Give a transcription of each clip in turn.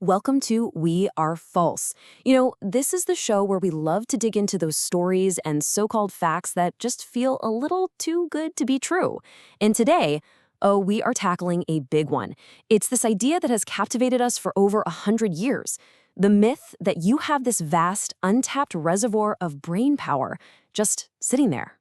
Welcome to We Are False. This is the show where we love to dig into those stories and so-called facts that just feel a little too good to be true. And today, we are tackling a big one. It's this idea that has captivated us for over 100 years. The myth that you have this vast, untapped reservoir of brain power just sitting there.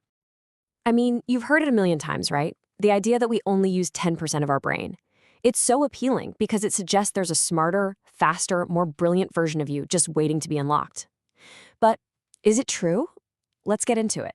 I mean, you've heard it a million times, right? The idea that we only use 10% of our brain. It's so appealing because it suggests there's a smarter, faster, more brilliant version of you just waiting to be unlocked. But is it true? Let's get into it.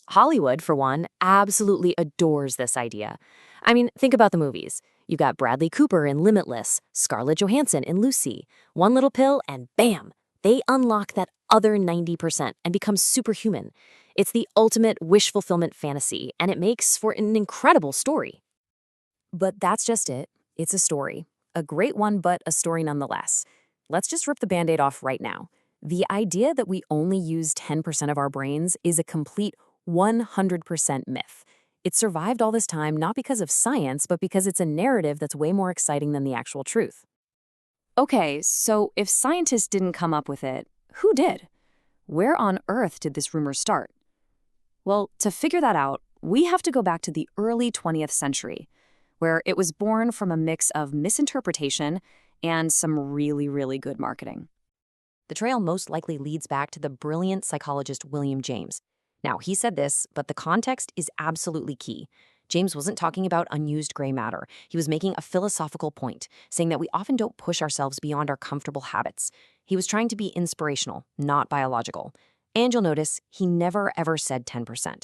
Hollywood, for one, absolutely adores this idea. I mean, think about the movies. You got Bradley Cooper in Limitless, Scarlett Johansson in Lucy. One little pill and bam, they unlock that other 90% and become superhuman. It's the ultimate wish fulfillment fantasy, and it makes for an incredible story. But that's just it. It's a story. A great one, but a story nonetheless. Let's just rip the Band-Aid off right now. The idea that we only use 10% of our brains is a complete 100% myth. It survived all this time not because of science, but because it's a narrative that's way more exciting than the actual truth. Okay, so if scientists didn't come up with it, who did? Where on earth did this rumor start? Well, to figure that out, we have to go back to the early 20th century, where it was born from a mix of misinterpretation and some really, really good marketing. The trail most likely leads back to the brilliant psychologist William James. Now, he said this, but the context is absolutely key. James wasn't talking about unused gray matter. He was making a philosophical point, saying that we often don't push ourselves beyond our comfortable habits. He was trying to be inspirational, not biological. And you'll notice he never ever said 10%.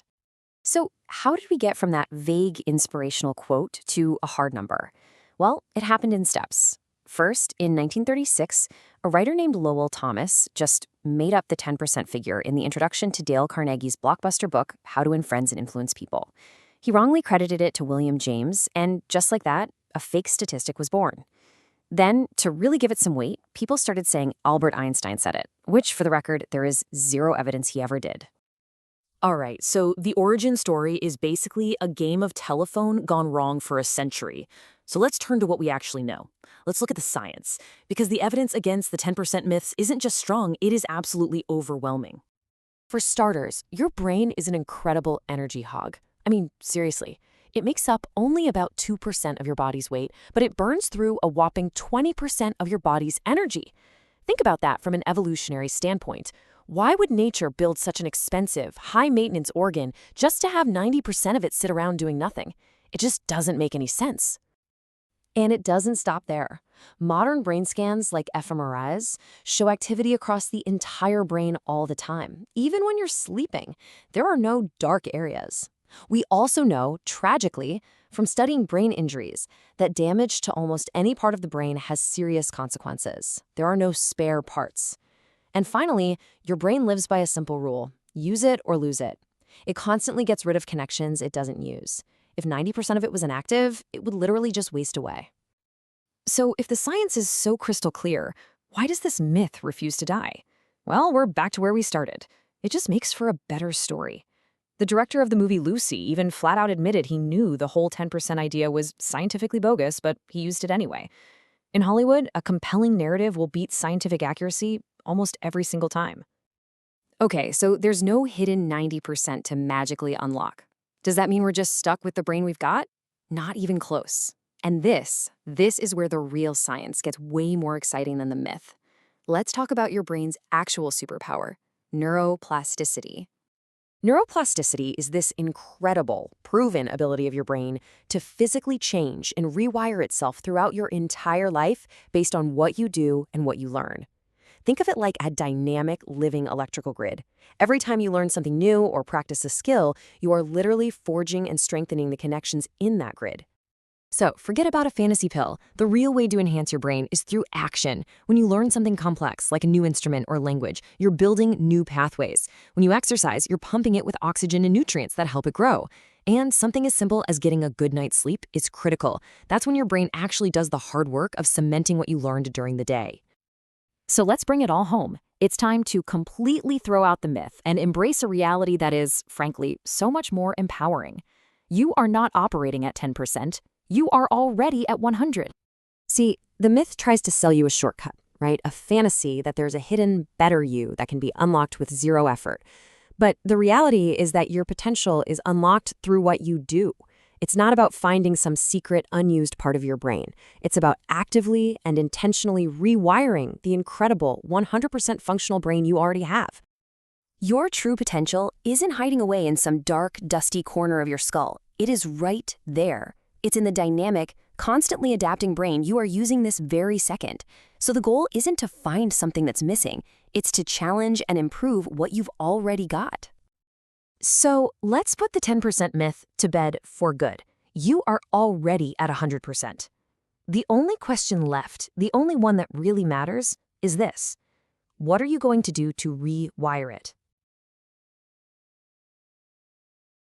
So how did we get from that vague inspirational quote to a hard number? Well, it happened in steps. First, in 1936, a writer named Lowell Thomas just made up the 10% figure in the introduction to Dale Carnegie's blockbuster book, How to Win Friends and Influence People. He wrongly credited it to William James, and just like that, a fake statistic was born. Then, to really give it some weight, people started saying Albert Einstein said it, which, for the record, there is zero evidence he ever did. All right, so the origin story is basically a game of telephone gone wrong for a century. So let's turn to what we actually know. Let's look at the science, because the evidence against the 10% myths isn't just strong, it is absolutely overwhelming. For starters, your brain is an incredible energy hog. I mean, seriously, it makes up only about 2% of your body's weight, but it burns through a whopping 20% of your body's energy. Think about that from an evolutionary standpoint. Why would nature build such an expensive, high-maintenance organ just to have 90% of it sit around doing nothing? It just doesn't make any sense. And it doesn't stop there. Modern brain scans like fMRIs show activity across the entire brain all the time, even when you're sleeping. There are no dark areas. We also know, tragically, from studying brain injuries, that damage to almost any part of the brain has serious consequences. There are no spare parts. And finally, your brain lives by a simple rule: use it or lose it. It constantly gets rid of connections it doesn't use. If 90% of it was inactive, it would literally just waste away. So if the science is so crystal clear, why does this myth refuse to die? Well, we're back to where we started. It just makes for a better story. The director of the movie Lucy even flat out admitted he knew the whole 10% idea was scientifically bogus, but he used it anyway. In Hollywood, a compelling narrative will beat scientific accuracy almost every single time. Okay, so there's no hidden 90% to magically unlock. Does that mean we're just stuck with the brain we've got? Not even close. And this is where the real science gets way more exciting than the myth. Let's talk about your brain's actual superpower: neuroplasticity. Neuroplasticity is this incredible, proven ability of your brain to physically change and rewire itself throughout your entire life based on what you do and what you learn. Think of it like a dynamic, living electrical grid. Every time you learn something new or practice a skill, you are literally forging and strengthening the connections in that grid. So forget about a fantasy pill. The real way to enhance your brain is through action. When you learn something complex, like a new instrument or language, you're building new pathways. When you exercise, you're pumping it with oxygen and nutrients that help it grow. And something as simple as getting a good night's sleep is critical. That's when your brain actually does the hard work of cementing what you learned during the day. So let's bring it all home. It's time to completely throw out the myth and embrace a reality that is, frankly, so much more empowering. You are not operating at 10%. You are already at 100. See, The myth tries to sell you a shortcut, right? A fantasy that there's a hidden better you that can be unlocked with zero effort. But the reality is that your potential is unlocked through what you do. It's not about finding some secret, unused part of your brain. It's about actively and intentionally rewiring the incredible 100% functional brain you already have. Your true potential isn't hiding away in some dark, dusty corner of your skull. It is right there. It's in the dynamic, constantly adapting brain you are using this very second. So the goal isn't to find something that's missing. It's to challenge and improve what you've already got. So let's put the 10% myth to bed for good. You are already at 100%. The only question left, the only one that really matters, is this. What are you going to do to rewire it?